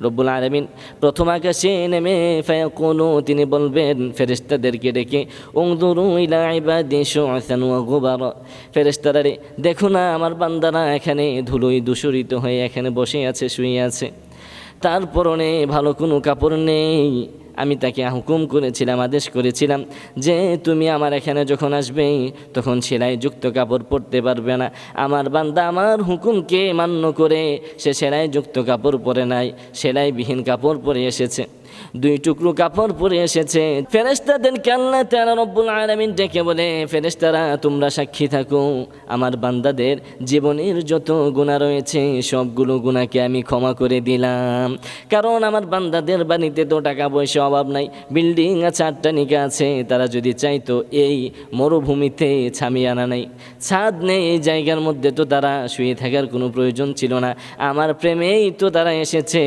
রব্বুল আলামিন প্রথম আকাশে নেমে ফায়াকুলু তিনি বলবেন ফেরেশতাদেরকে ডেকে উনজুরু ইলা ইবাদি শুআসান ওয়া গুবারা, ফেরেশতারা রে দেখো না আমার বান্দারা এখানে ধুলোয় দূষরিত হয়ে এখানে বসে আছে, শুয়ে আছে, তার পরনে ভালো কোনো কাপড় নেই। আমি তাকে হুকুম করেছিলাম, আদেশ করেছিলাম যে তুমি আমার এখানে যখন আসবে তখন সেলাইযুক্ত কাপড় পরতে পারবে না। আমার বান্দা আমার হুকুমকে মান্য করে সে সেলাইযুক্ত কাপড় পরে নাই, সেলাইবিহীন কাপড় পরে এসেছে, দুই টুকরো কাপড় পরে এসেছে। ফেরেশতাদেরকে আল্লাহ তাআলা রব্বুল আলামিন ডেকে বলে ফেরেশতারা তোমরা সাক্ষী থাকো আমার বান্দাদের জীবনের যত গুনাহ রয়েছে সবগুলো গুনাহকে আমি ক্ষমা করে দিলাম। কারণ আমার বান্দাদের বাড়িতে তো টাকা পয়সা অভাব নাই, বিল্ডিং আছে, আট্টানিকা আছে, তারা যদি চাইতো এই মরুভূমিতে ছামিয়ানা নেই, ছাদ নেই, এই জায়গার মধ্যে তো তারা শুয়ে থাকার কোনো প্রয়োজন ছিল না। আমার প্রেমেই তো তারা এসেছে।